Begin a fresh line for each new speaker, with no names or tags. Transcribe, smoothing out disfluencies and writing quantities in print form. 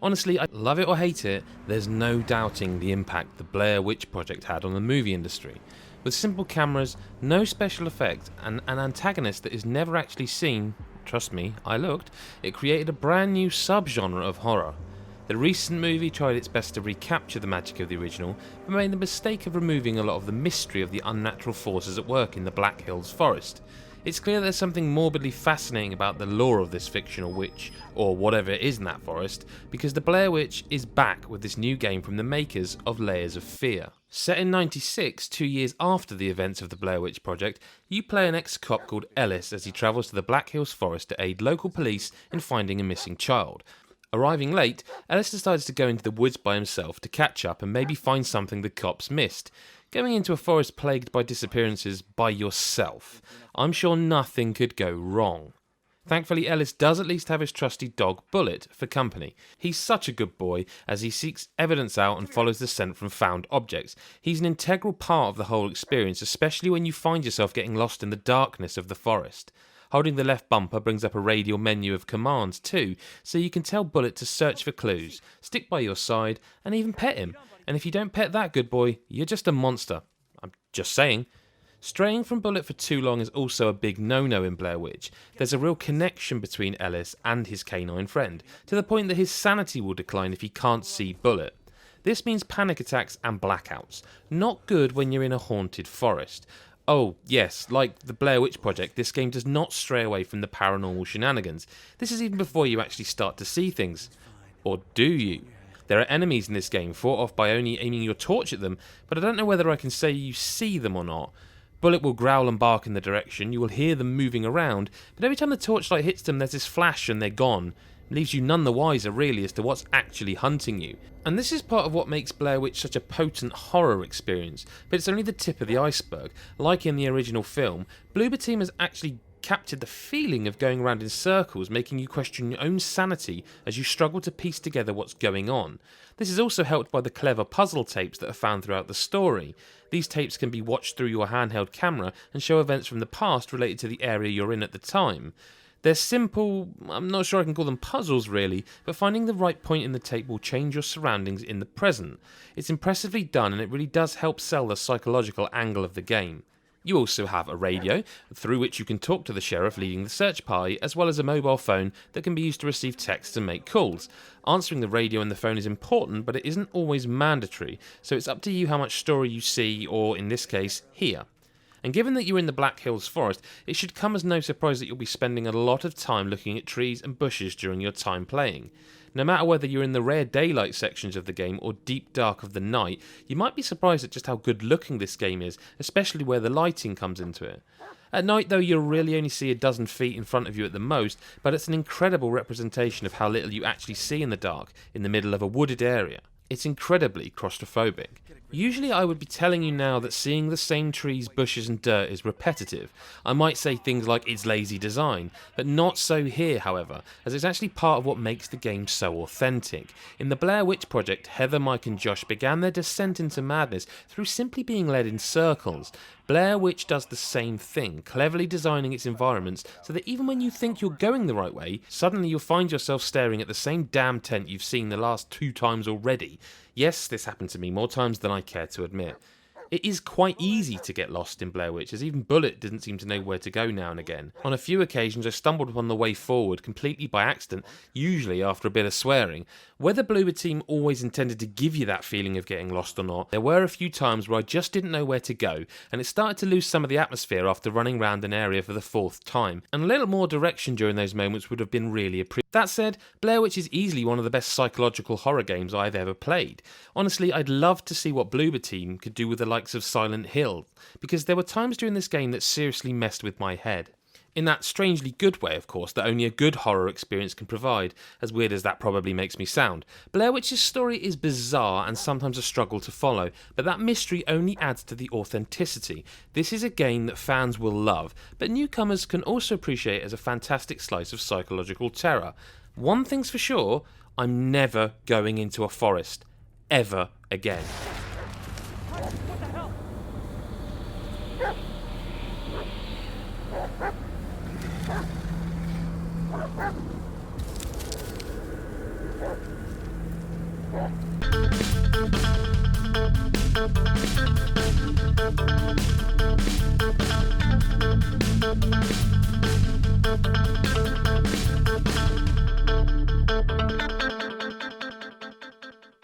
Honestly, I love it or hate it, there's no doubting the impact the Blair Witch Project had on the movie industry. With simple cameras, no special effect, and an antagonist that is never actually seen, trust me, I looked, it created a brand new subgenre of horror. The recent movie tried its best to recapture the magic of the original, but made the mistake of removing a lot of the mystery of the unnatural forces at work in the Black Hills forest. It's clear there's something morbidly fascinating about the lore of this fictional witch, or whatever it is in that forest, because the Blair Witch is back with this new game from the makers of Layers of Fear. Set in '96, 2 years after the events of the Blair Witch Project, you play an ex-cop called Ellis as he travels to the Black Hills forest to aid local police in finding a missing child. Arriving late, Ellis decides to go into the woods by himself to catch up and maybe find something the cops missed. Going into a forest plagued by disappearances by yourself, I'm sure nothing could go wrong. Thankfully, Ellis does at least have his trusty dog Bullet for company. He's such a good boy as he seeks evidence out and follows the scent from found objects. He's an integral part of the whole experience, especially when you find yourself getting lost in the darkness of the forest. Holding the left bumper brings up a radial menu of commands too, so you can tell Bullet to search for clues, stick by your side, and even pet him. And if you don't pet that good boy, you're just a monster. I'm just saying. Straying from Bullet for too long is also a big no-no in Blair Witch. There's a real connection between Ellis and his canine friend, to the point that his sanity will decline if he can't see Bullet. This means panic attacks and blackouts. Not good when you're in a haunted forest. Oh, yes, like the Blair Witch Project, this game does not stray away from the paranormal shenanigans. This is even before you actually start to see things. Or do you? There are enemies in this game, fought off by only aiming your torch at them, but I don't know whether I can say you see them or not. Bullet will growl and bark in the direction, you will hear them moving around, but every time the torchlight hits them there's this flash and they're gone. It leaves you none the wiser really as to what's actually hunting you. And this is part of what makes Blair Witch such a potent horror experience, but it's only the tip of the iceberg. Like in the original film, Bloober Team has actually captured the feeling of going around in circles, making you question your own sanity as you struggle to piece together what's going on. This is also helped by the clever puzzle tapes that are found throughout the story. These tapes can be watched through your handheld camera and show events from the past related to the area you're in at the time. They're simple, I'm not sure I can call them puzzles really, but finding the right point in the tape will change your surroundings in the present. It's impressively done and it really does help sell the psychological angle of the game. You also have a radio, through which you can talk to the sheriff leading the search party, as well as a mobile phone that can be used to receive texts and make calls. Answering the radio and the phone is important, but it isn't always mandatory, so it's up to you how much story you see, or in this case, hear. And given that you're in the Black Hills forest, it should come as no surprise that you'll be spending a lot of time looking at trees and bushes during your time playing. No matter whether you're in the rare daylight sections of the game or deep dark of the night, you might be surprised at just how good looking this game is, especially where the lighting comes into it. At night though, you'll really only see a dozen feet in front of you at the most, but it's an incredible representation of how little you actually see in the dark, in the middle of a wooded area. It's incredibly claustrophobic. Usually I would be telling you now that seeing the same trees, bushes and dirt is repetitive. I might say things like it's lazy design, but not so here however, as it's actually part of what makes the game so authentic. In the Blair Witch Project, Heather, Mike and Josh began their descent into madness through simply being led in circles. Blair Witch does the same thing, cleverly designing its environments so that even when you think you're going the right way, suddenly you'll find yourself staring at the same damn tent you've seen the last 2 times already. Yes, this happened to me more times than I care to admit. It is quite easy to get lost in Blair Witch, as even Bullet didn't seem to know where to go now and again. On a few occasions I stumbled upon the way forward completely by accident, usually after a bit of swearing. Whether Bloober Team always intended to give you that feeling of getting lost or not, there were a few times where I just didn't know where to go, and it started to lose some of the atmosphere after running around an area for the 4th time, and a little more direction during those moments would have been really appreciated. That said, Blair Witch is easily one of the best psychological horror games I've ever played. Honestly, I'd love to see what Bloober Team could do with the likes of Silent Hill, because there were times during this game that seriously messed with my head. In that strangely good way, of course, that only a good horror experience can provide, as weird as that probably makes me sound. Blair Witch's story is bizarre and sometimes a struggle to follow, but that mystery only adds to the authenticity. This is a game that fans will love, but newcomers can also appreciate as a fantastic slice of psychological terror. One thing's for sure, I'm never going into a forest. Ever again.